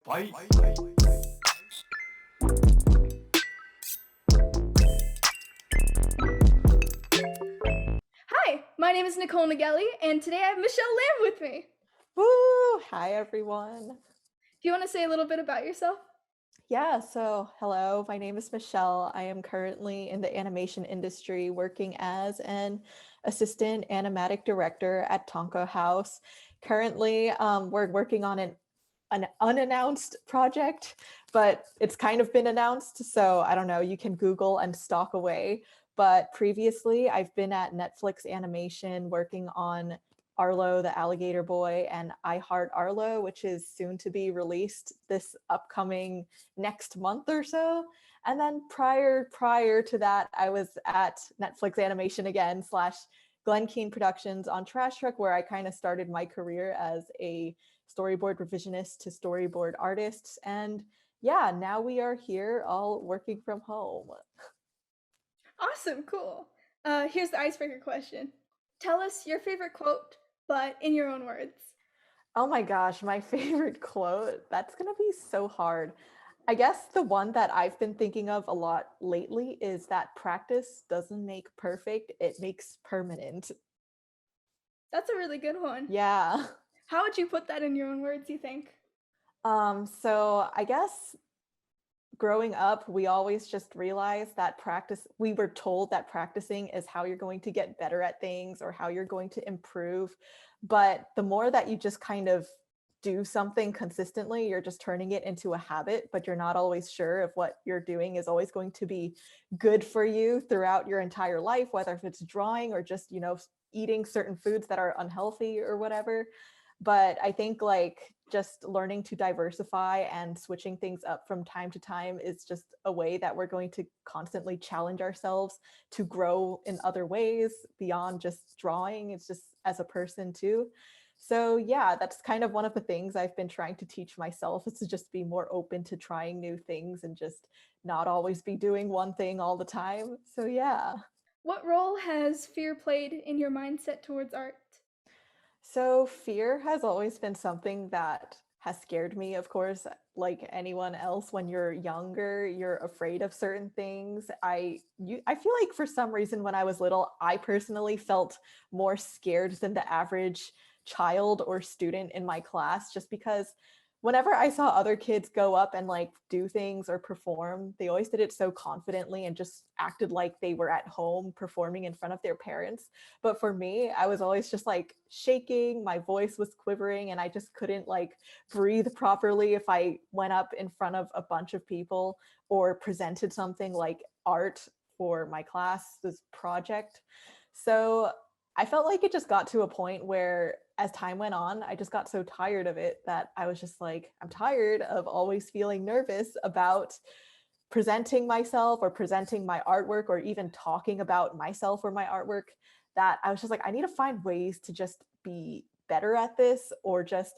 Fight. Hi, my name is Nicole Nagelli, and today I have Michelle Lamb with me. Woo! Hi, everyone. Do you want to say a little bit about yourself? Yeah, so hello, my name is Michelle. I am currently in the animation industry working as an assistant animatic director at Tonko House. Currently, we're working on an unannounced project, but it's kind of been announced. So I don't know, you can Google and stalk away. But previously, I've been at Netflix Animation working on Arlo, the Alligator Boy, and I Heart Arlo, which is soon to be released this upcoming next month or so. And then prior to that, I was at Netflix Animation again slash Glen Keane Productions on Trash Truck, where I kind of started my career as a storyboard revisionist to storyboard artists. And yeah, now we are here all working from home. Awesome, cool. Here's the icebreaker question. Tell us your favorite quote, but in your own words. Oh my gosh, my favorite quote. That's going to be so hard. I guess the one that I've been thinking of a lot lately is that practice doesn't make perfect, it makes permanent. That's a really good one. Yeah. How would you put that in your own words, you think? So I guess growing up, we always just realized that we were told that practicing is how you're going to get better at things or how you're going to improve. But the more that you just kind of do something consistently, you're just turning it into a habit, but you're not always sure if what you're doing is always going to be good for you throughout your entire life, whether if it's drawing or just, eating certain foods that are unhealthy or whatever. But I think like just learning to diversify and switching things up from time to time is just a way that we're going to constantly challenge ourselves to grow in other ways beyond just drawing. It's just as a person too. So yeah, that's kind of one of the things I've been trying to teach myself, is to just be more open to trying new things and just not always be doing one thing all the time. So yeah. What role has fear played in your mindset towards art? So fear has always been something that has scared me, of course, like anyone else. When you're younger, you're afraid of certain things. I feel like for some reason when I was little, I personally felt more scared than the average child or student in my class, just because whenever I saw other kids go up and like do things or perform, they always did it so confidently and just acted like they were at home performing in front of their parents. But for me, I was always just like shaking, my voice was quivering, and I just couldn't like breathe properly if I went up in front of a bunch of people or presented something like art for my class's project. So I felt like it just got to a point where, as time went on, I just got so tired of it that I was just like, I'm tired of always feeling nervous about presenting myself or presenting my artwork or even talking about myself or my artwork, that I was just like, I need to find ways to just be better at this, or just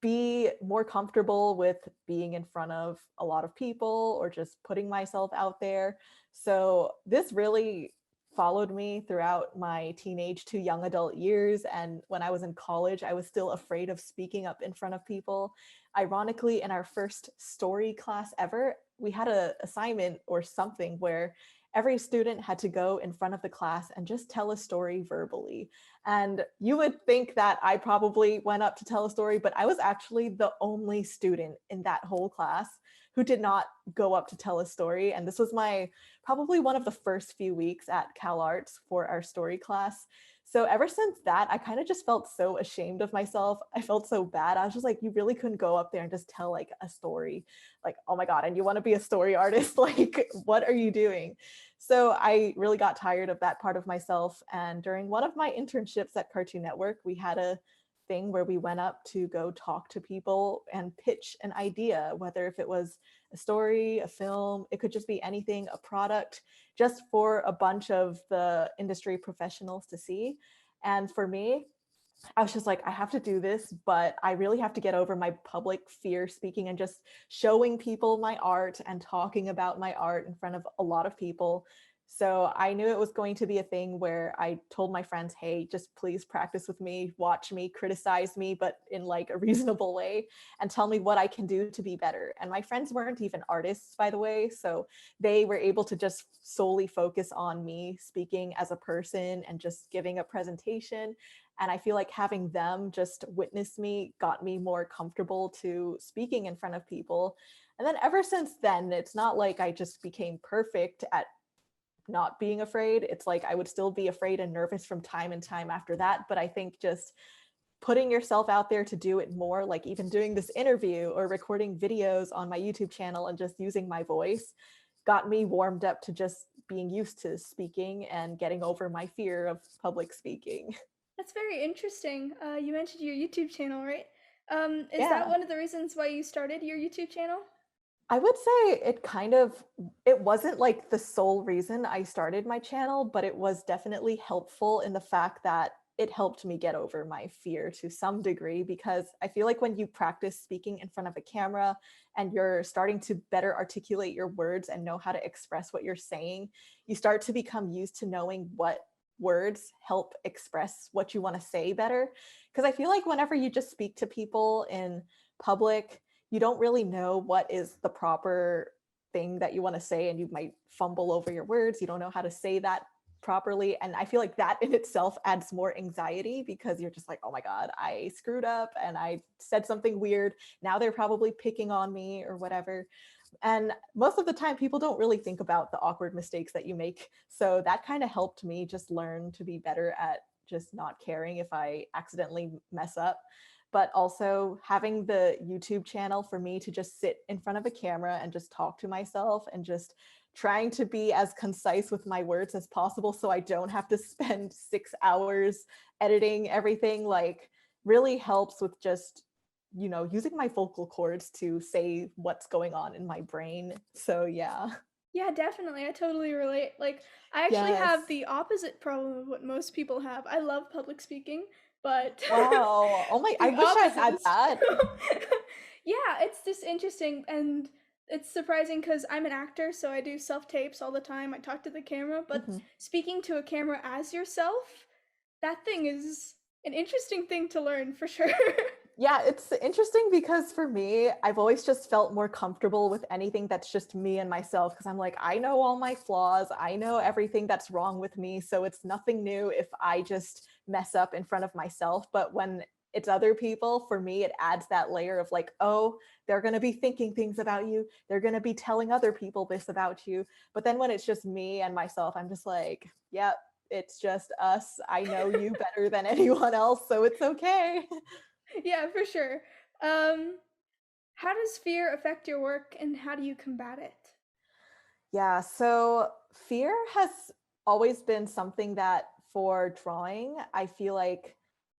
be more comfortable with being in front of a lot of people or just putting myself out there. So this really followed me throughout my teenage to young adult years. And when I was in college, I was still afraid of speaking up in front of people. Ironically, in our first story class ever, we had an assignment or something where every student had to go in front of the class and just tell a story verbally. And you would think that I probably went up to tell a story, but I was actually the only student in that whole class who did not go up to tell a story. And this was my probably one of the first few weeks at CalArts for our story class. So ever since that, I kind of just felt so ashamed of myself. I felt so bad. I was just like, you really couldn't go up there and just tell like a story. Like, oh my God, and you want to be a story artist? Like, what are you doing? So I really got tired of that part of myself. And during one of my internships at Cartoon Network, we had a thing where we went up to go talk to people and pitch an idea, whether if it was a story, a film, it could just be anything, a product, just for a bunch of the industry professionals to see. And for me, I was just like, I have to do this, but I really have to get over my public fear speaking and just showing people my art and talking about my art in front of a lot of people. So I knew it was going to be a thing where I told my friends, hey, just please practice with me, watch me, criticize me, but in like a reasonable way, and tell me what I can do to be better. And my friends weren't even artists, by the way. So they were able to just solely focus on me speaking as a person and just giving a presentation. And I feel like having them just witness me got me more comfortable to speaking in front of people. And then ever since then, it's not like I just became perfect at not being afraid. It's like I would still be afraid and nervous from time and time after that. But I think just putting yourself out there to do it more, like even doing this interview or recording videos on my YouTube channel and just using my voice, got me warmed up to just being used to speaking and getting over my fear of public speaking. That's very interesting. You mentioned your YouTube channel, right? Is that Yeah. one of the reasons why you started your YouTube channel? I would say it wasn't like the sole reason I started my channel, but it was definitely helpful in the fact that it helped me get over my fear to some degree, because I feel like when you practice speaking in front of a camera and you're starting to better articulate your words and know how to express what you're saying, you start to become used to knowing what words help express what you want to say better. Because I feel like whenever you just speak to people in public, you don't really know what is the proper thing that you want to say, and you might fumble over your words. You don't know how to say that properly, and I feel like that in itself adds more anxiety, because you're just like, oh my god, I screwed up and I said something weird, now they're probably picking on me or whatever. And most of the time people don't really think about the awkward mistakes that you make, so that kind of helped me just learn to be better at just not caring if I accidentally mess up. But also having the YouTube channel for me to just sit in front of a camera and just talk to myself and just trying to be as concise with my words as possible so I don't have to spend 6 hours editing everything, like really helps with just, using my vocal cords to say what's going on in my brain. So yeah. Yeah, definitely. I totally relate. Like, I actually have Yes. the opposite problem of what most people have. I love public speaking, but Wow. Oh my, I the wish I opposite had is that. true. Yeah, it's just interesting and it's surprising because I'm an actor, so I do self tapes all the time. I talk to the camera, but Mhm. speaking to a camera as yourself, that thing is an interesting thing to learn for sure. Yeah, it's interesting because for me, I've always just felt more comfortable with anything that's just me and myself, because I'm like, I know all my flaws, I know everything that's wrong with me. So it's nothing new if I just mess up in front of myself. But when it's other people, for me, it adds that layer of like, oh, they're going to be thinking things about you. They're going to be telling other people this about you. But then when it's just me and myself, I'm just like, yep, it's just us. I know you better than anyone else. So it's okay. Yeah, for sure. Um, how does fear affect your work and how do you combat it? Yeah, so fear has always been something that for drawing, I feel like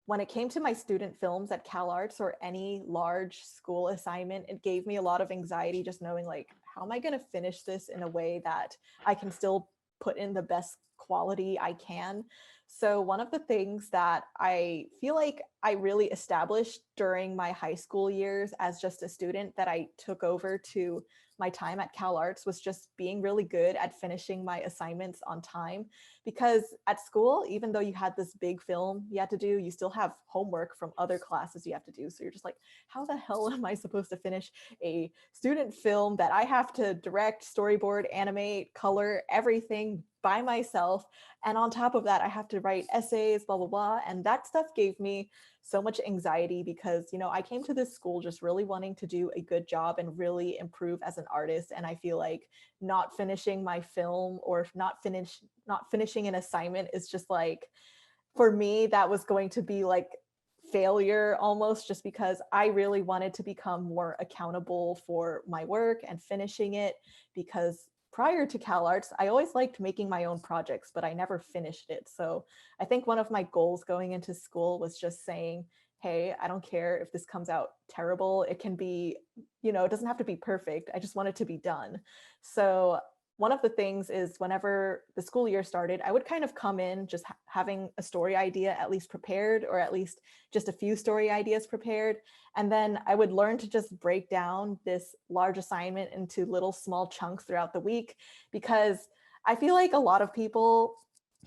when it came to my student films at CalArts or any large school assignment, it gave me a lot of anxiety just knowing like, how am I going to finish this in a way that I can still put in the best quality I can? So one of the things that I feel like I really established during my high school years as just a student that I took over to my time at CalArts was just being really good at finishing my assignments on time. Because at school, even though you had this big film you had to do, you still have homework from other classes you have to do. So you're just like, how the hell am I supposed to finish a student film that I have to direct, storyboard, animate, color, everything by myself? And on top of that, I have to write essays, blah, blah, blah. And that stuff gave me so much anxiety because, I came to this school just really wanting to do a good job and really improve as an artist. And I feel like not finishing my film or not finishing an assignment is just like, for me, that was going to be like failure almost, just because I really wanted to become more accountable for my work and finishing it. Because prior to CalArts, I always liked making my own projects, but I never finished it. So I think one of my goals going into school was just saying, hey, I don't care if this comes out terrible. It can be, it doesn't have to be perfect. I just want it to be done. So one of the things is whenever the school year started, I would kind of come in just having a story idea at least prepared, or at least just a few story ideas prepared. And then I would learn to just break down this large assignment into little small chunks throughout the week, because I feel like a lot of people,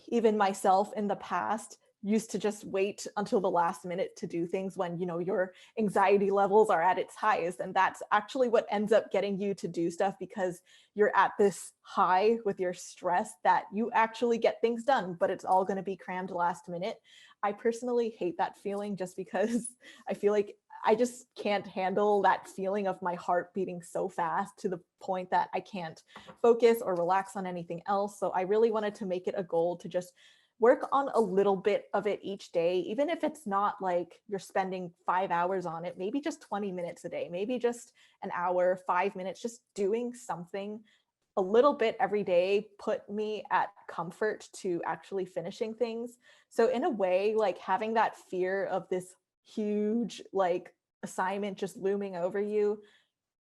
even myself in the past, used to just wait until the last minute to do things when, you know, your anxiety levels are at its highest. And that's actually what ends up getting you to do stuff, because you're at this high with your stress that you actually get things done, but it's all going to be crammed last minute. I personally hate that feeling just because I feel like I just can't handle that feeling of my heart beating so fast to the point that I can't focus or relax on anything else. So I really wanted to make it a goal to just work on a little bit of it each day, even if it's not like you're spending 5 hours on it, maybe just 20 minutes a day, maybe just an hour, 5 minutes, just doing something a little bit every day put me at comfort to actually finishing things. So in a way, like having that fear of this huge like assignment just looming over you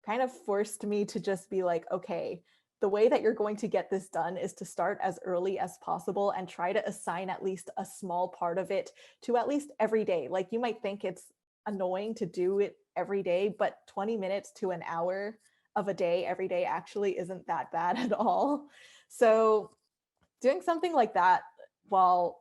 kind of forced me to just be like, okay, the way that you're going to get this done is to start as early as possible and try to assign at least a small part of it to at least every day. Like you might think it's annoying to do it every day, but 20 minutes to an hour of a day every day actually isn't that bad at all. So doing something like that while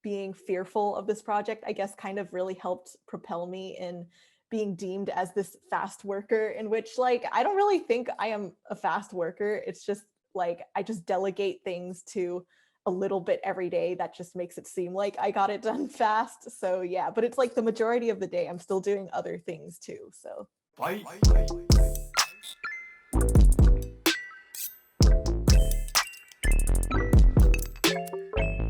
being fearful of this project, I guess, kind of really helped propel me in being deemed as this fast worker, in which, like, I don't really think I am a fast worker. It's just like I just delegate things to a little bit every day that just makes it seem like I got it done fast. So yeah, but it's like the majority of the day I'm still doing other things too. So